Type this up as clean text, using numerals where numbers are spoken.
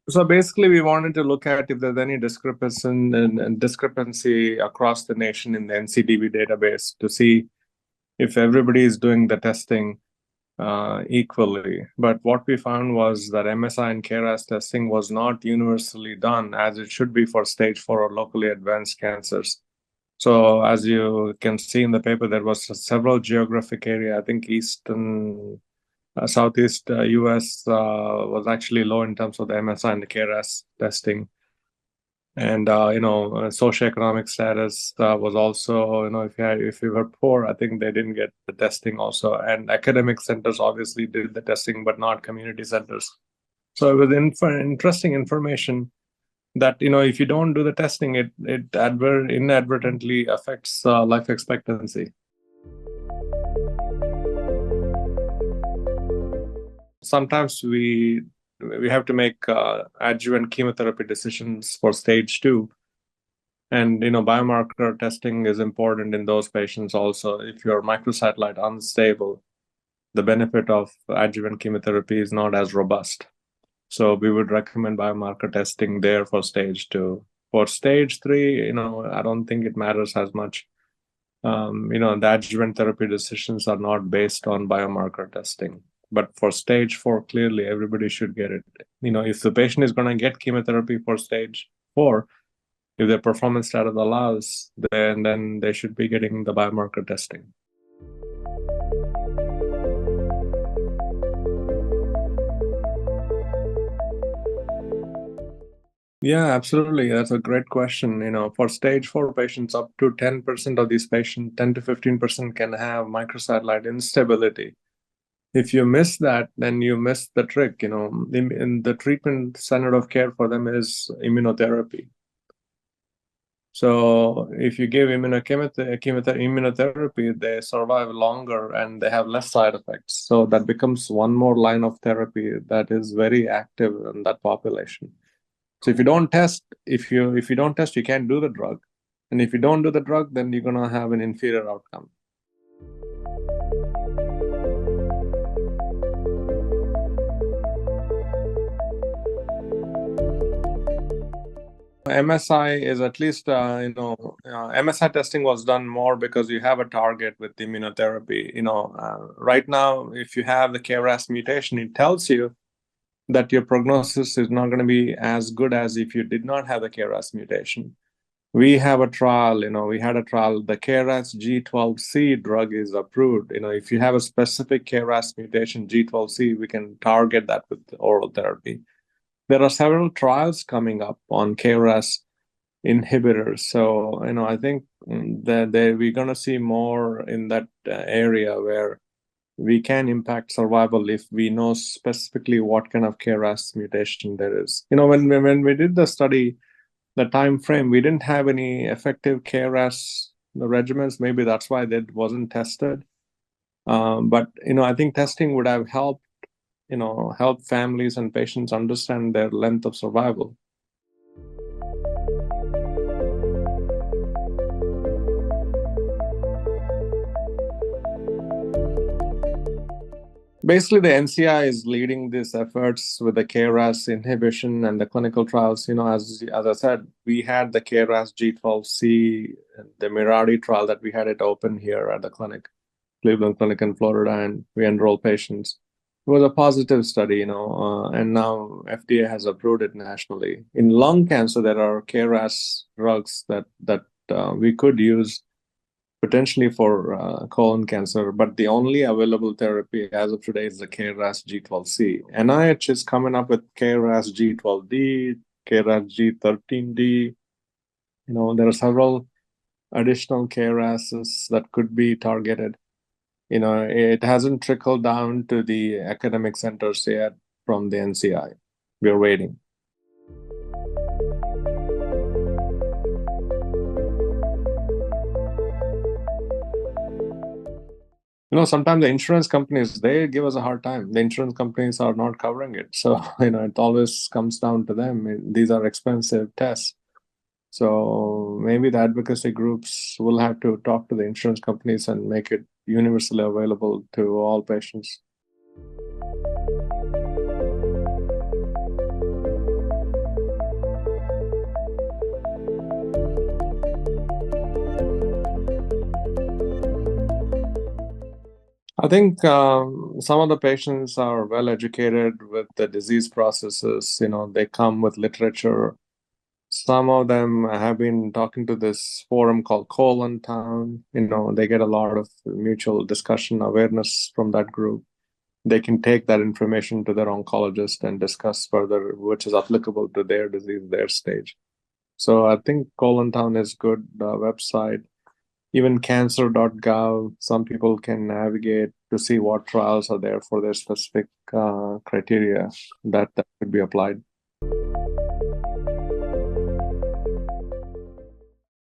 So basically, we wanted to look at if there's any discrepancy across the nation in the NCDB database to see if everybody is doing the testing equally. But what we found was that MSI and KRAS testing was not universally done as it should be for stage 4 or locally advanced cancers. So as you can see in the paper, there was several geographic area. I think Southeast US was actually low in terms of the MSI and the KRAS testing. And socioeconomic status was also, if you were poor, I think they didn't get the testing also. And academic centers obviously did the testing, but not community centers. So it was interesting information that if you don't do the testing, it inadvertently affects life expectancy. Sometimes we have to make adjuvant chemotherapy decisions for stage 2. And biomarker testing is important in those patients also. If you're microsatellite unstable, the benefit of adjuvant chemotherapy is not as robust. So we would recommend biomarker testing there for stage 2. For stage 3, I don't think it matters as much. The adjuvant therapy decisions are not based on biomarker testing. But for stage 4, clearly everybody should get it. If the patient is going to get chemotherapy for stage 4, if their performance status allows, then they should be getting the biomarker testing. Yeah, absolutely. That's a great question. For stage 4 patients, up to 10% of these patients, 10 to 15% can have microsatellite instability. If you miss that, then you miss the trick. In the treatment standard of care for them is immunotherapy. So if you give immunotherapy, they survive longer and they have less side effects. So that becomes one more line of therapy that is very active in that population. So if you don't test, if you don't test, you can't do the drug. And if you don't do the drug, then you're gonna have an inferior outcome. MSI is at least, MSI testing was done more because you have a target with immunotherapy. Right now, if you have the KRAS mutation, it tells you that your prognosis is not going to be as good as if you did not have the KRAS mutation. We have a trial, we had a trial, the KRAS G12C drug is approved. If you have a specific KRAS mutation, G12C, we can target that with oral therapy. There are several trials coming up on KRAS inhibitors. So, I think that we're going to see more in that area where we can impact survival if we know specifically what kind of KRAS mutation there is. When we did the study, the time frame, we didn't have any effective KRAS regimens. Maybe that's why that wasn't tested. But I think testing would have helped help families and patients understand their length of survival. Basically, the NCI is leading these efforts with the KRAS inhibition and the clinical trials. As I said, we had the KRAS G12C, the Mirati trial that we had it open here at the clinic, Cleveland Clinic in Florida, and we enrolled patients. It was a positive study, and now FDA has approved it nationally. In lung cancer, there are KRAS drugs that we could use potentially for colon cancer, but the only available therapy as of today is the KRAS G12C. NIH is coming up with KRAS G12D, KRAS G13D. There are several additional KRASs that could be targeted. It hasn't trickled down to the academic centers yet from the NCI. We're waiting. Sometimes the insurance companies, they give us a hard time. The insurance companies are not covering it. So, it always comes down to them. These are expensive tests. So maybe the advocacy groups will have to talk to the insurance companies and make it universally available to all patients. I think some of the patients are well educated with the disease processes. They come with literature. Some of them have been talking to this forum called Colon Town. They get a lot of mutual discussion awareness from that group. They can take that information to their oncologist and discuss further, which is applicable to their disease, their stage. So I think Colon Town is good website. Even cancer.gov, some people can navigate to see what trials are there for their specific criteria that could be applied.